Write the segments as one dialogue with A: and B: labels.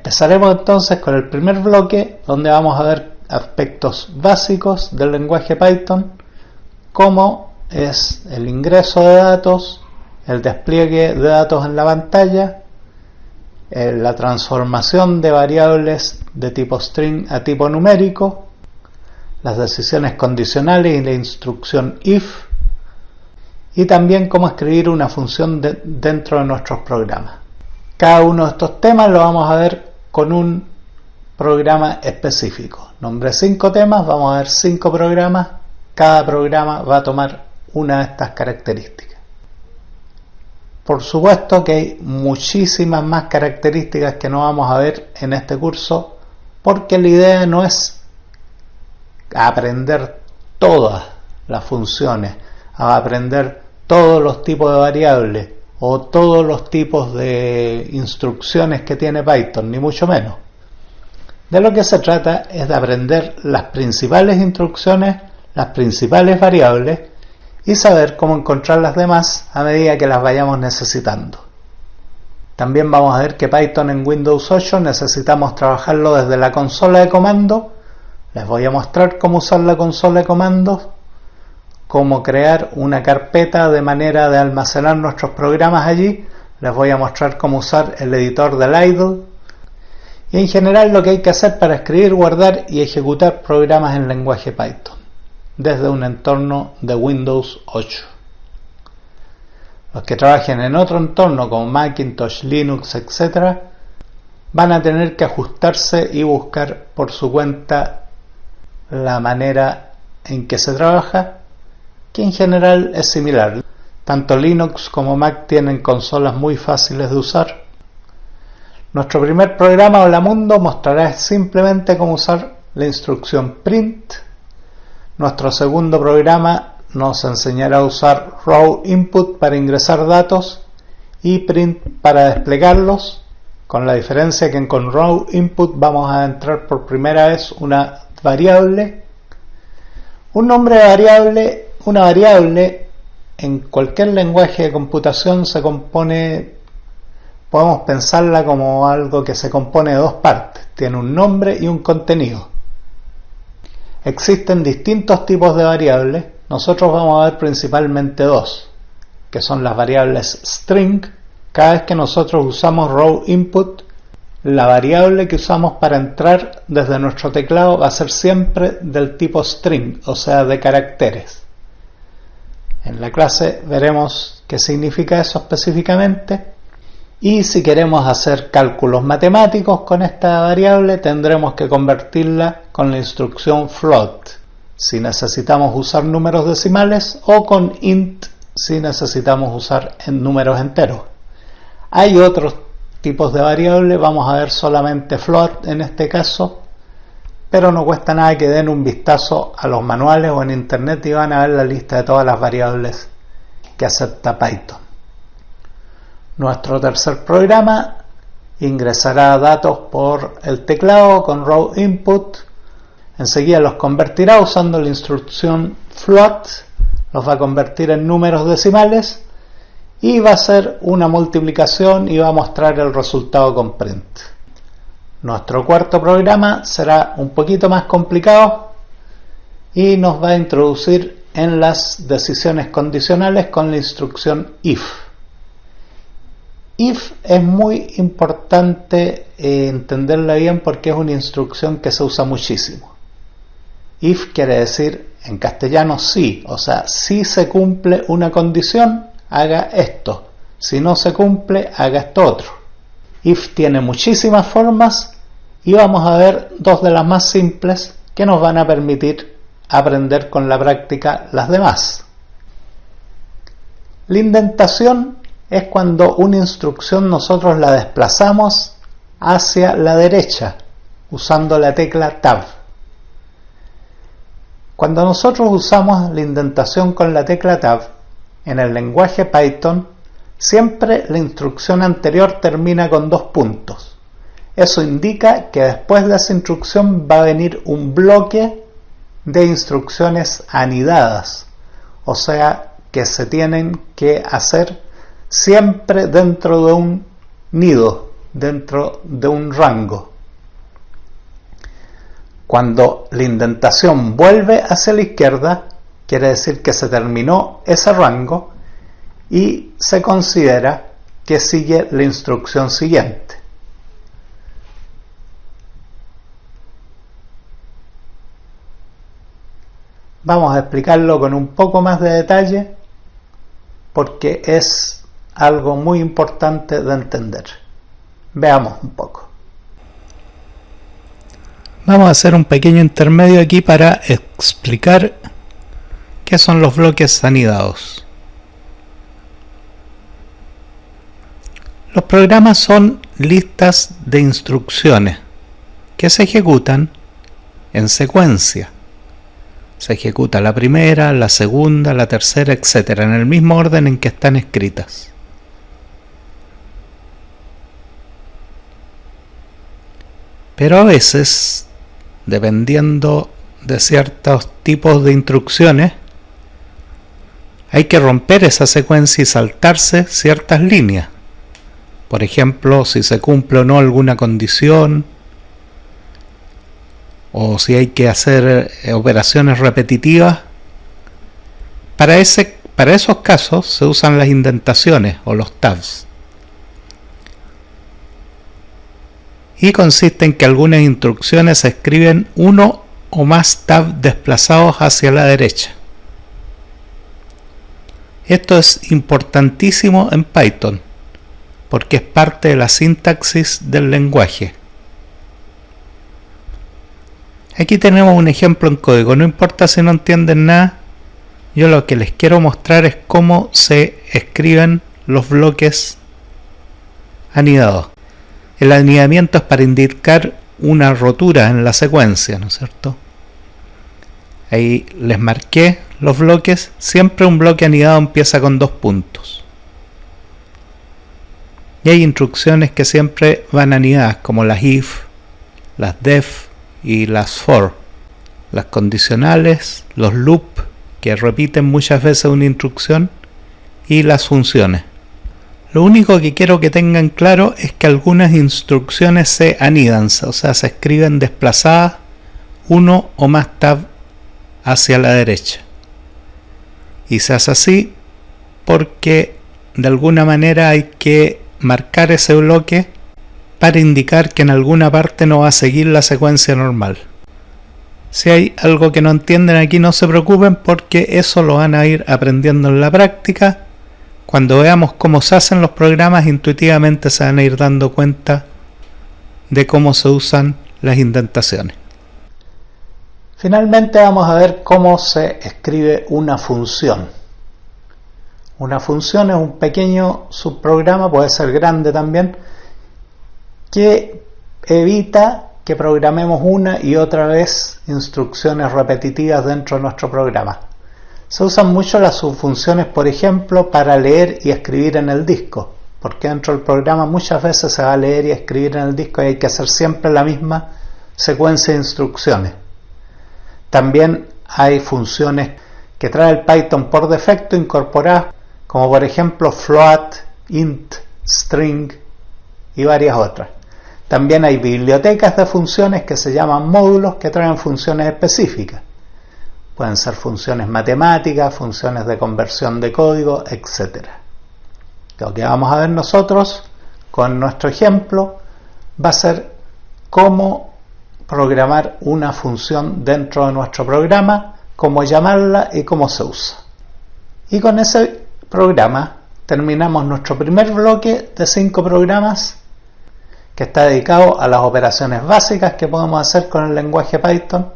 A: Empezaremos entonces con el primer bloque, donde vamos a ver aspectos básicos del lenguaje Python, como es el ingreso de datos, el despliegue de datos en la pantalla, la transformación de variables de tipo string a tipo numérico, las decisiones condicionales y la instrucción if, y también cómo escribir una función dentro de nuestros programas. Cada uno de estos temas lo vamos a ver con un programa específico. Nombré 5 temas, vamos a ver 5 programas. Cada programa va a tomar una de estas características. Por supuesto que hay muchísimas más características que no vamos a ver en este curso, porque la idea no es aprender todas las funciones, aprender todos los tipos de variables o todos los tipos de instrucciones que tiene Python, ni mucho menos. De lo que se trata es de aprender las principales instrucciones, las principales variables y saber cómo encontrar las demás a medida que las vayamos necesitando. También vamos a ver que Python en Windows 8 necesitamos trabajarlo desde la consola de comandos. Les voy a mostrar cómo usar la consola de comandos, cómo crear una carpeta de manera de almacenar nuestros programas allí. Les voy a mostrar cómo usar el editor del idle y en general lo que hay que hacer para escribir, guardar y ejecutar programas en lenguaje Python desde un entorno de Windows 8. Los que trabajen en otro entorno como Macintosh, Linux, etc., van a tener que ajustarse y buscar por su cuenta la manera en que se trabaja, que en general es similar. Tanto Linux como Mac tienen consolas muy fáciles de usar. Nuestro primer programa Hola Mundo mostrará simplemente cómo usar la instrucción print. Nuestro segundo programa nos enseñará a usar raw input para ingresar datos y print para desplegarlos, con la diferencia que con raw input vamos a entrar por primera vez una variable. Un nombre de variable, una variable en cualquier lenguaje de computación se compone, podemos pensarla como algo que se compone de dos partes, tiene un nombre y un contenido. Existen distintos tipos de variables, nosotros vamos a ver principalmente dos, que son las variables string. Cada vez que nosotros usamos raw input, la variable que usamos para entrar desde nuestro teclado va a ser siempre del tipo string, o sea, de caracteres. En la clase veremos qué significa eso específicamente, y si queremos hacer cálculos matemáticos con esta variable tendremos que convertirla con la instrucción float si necesitamos usar números decimales, o con int si necesitamos usar en números enteros. Hay otros tipos de variables, vamos a ver solamente float en este caso, pero no cuesta nada que den un vistazo a los manuales o en internet y van a ver la lista de todas las variables que acepta Python. Nuestro tercer programa ingresará datos por el teclado con raw input, enseguida los convertirá usando la instrucción float, los va a convertir en números decimales y va a hacer una multiplicación y va a mostrar el resultado con print. Nuestro cuarto programa será un poquito más complicado y nos va a introducir en las decisiones condicionales con la instrucción if. If es muy importante entenderla bien porque es una instrucción que se usa muchísimo. If quiere decir en castellano sí, o sea, si se cumple una condición, haga esto, si no se cumple, haga esto otro. If tiene muchísimas formas y vamos a ver dos de las más simples que nos van a permitir aprender con la práctica las demás. La indentación es cuando una instrucción nosotros la desplazamos hacia la derecha usando la tecla Tab. Cuando nosotros usamos la indentación con la tecla Tab en el lenguaje Python, siempre la instrucción anterior termina con 2 puntos. Eso indica que después de esa instrucción va a venir un bloque de instrucciones anidadas, o sea que se tienen que hacer siempre dentro de un nido dentro de un rango. Cuando la indentación vuelve hacia la izquierda, quiere decir que se terminó ese rango y se considera que sigue la instrucción siguiente. Vamos a explicarlo con un poco más de detalle porque es algo muy importante de entender. Veamos un poco. Vamos a hacer un pequeño intermedio aquí para explicar qué son los bloques anidados. Los programas son listas de instrucciones que se ejecutan en secuencia. Se ejecuta la primera, la segunda, la tercera, etc., en el mismo orden en que están escritas. Pero a veces, dependiendo de ciertos tipos de instrucciones, hay que romper esa secuencia y saltarse ciertas líneas. Por ejemplo, si se cumple o no alguna condición, o si hay que hacer operaciones repetitivas. Para esos casos se usan las indentaciones o los tabs. Y consiste en que algunas instrucciones se escriben uno o más tabs desplazados hacia la derecha. Esto es importantísimo en Python, porque es parte de la sintaxis del lenguaje. Aquí tenemos un ejemplo en código, no importa si no entienden nada, yo lo que les quiero mostrar es cómo se escriben los bloques anidados. El anidamiento es para indicar una rotura en la secuencia, ¿no es cierto? Ahí les marqué los bloques, siempre un bloque anidado empieza con 2 puntos. Y hay instrucciones que siempre van anidadas, como las if, las def, y las for, las condicionales, los loop, que repiten muchas veces una instrucción, y las funciones. Lo único que quiero que tengan claro es que algunas instrucciones se anidan, o sea, se escriben desplazadas uno o más tab hacia la derecha. Y se hace así porque de alguna manera hay que marcar ese bloque para indicar que en alguna parte no va a seguir la secuencia normal. Si hay algo que no entienden aquí, no se preocupen porque eso lo van a ir aprendiendo en la práctica. Cuando veamos cómo se hacen los programas, intuitivamente se van a ir dando cuenta de cómo se usan las indentaciones. Finalmente vamos a ver cómo se escribe una función. Una función es un pequeño subprograma, puede ser grande también, que evita que programemos una y otra vez instrucciones repetitivas dentro de nuestro programa. Se usan mucho las subfunciones, por ejemplo, para leer y escribir en el disco, porque dentro del programa muchas veces se va a leer y escribir en el disco y hay que hacer siempre la misma secuencia de instrucciones. También hay funciones que trae el Python por defecto incorporadas, como por ejemplo float, int, string y varias otras. También hay bibliotecas de funciones que se llaman módulos que traen funciones específicas. Pueden ser funciones matemáticas, funciones de conversión de código, etc. Lo que vamos a ver nosotros con nuestro ejemplo va a ser cómo programar una función dentro de nuestro programa, cómo llamarla y cómo se usa. Y con ese programa terminamos nuestro primer bloque de 5 programas que está dedicado a las operaciones básicas que podemos hacer con el lenguaje Python.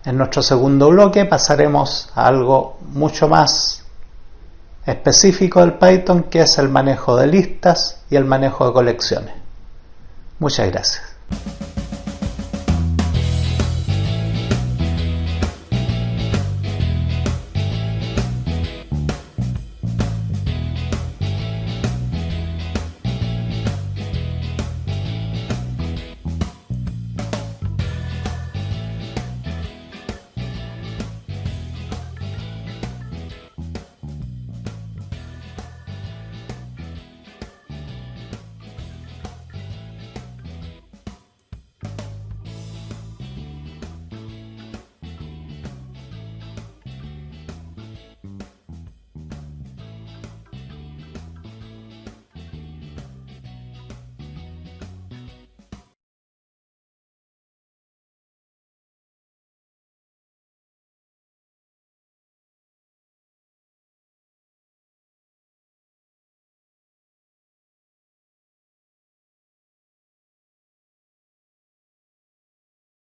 A: En nuestro segundo bloque pasaremos a algo mucho más específico del Python, que es el manejo de listas y el manejo de colecciones. Muchas gracias.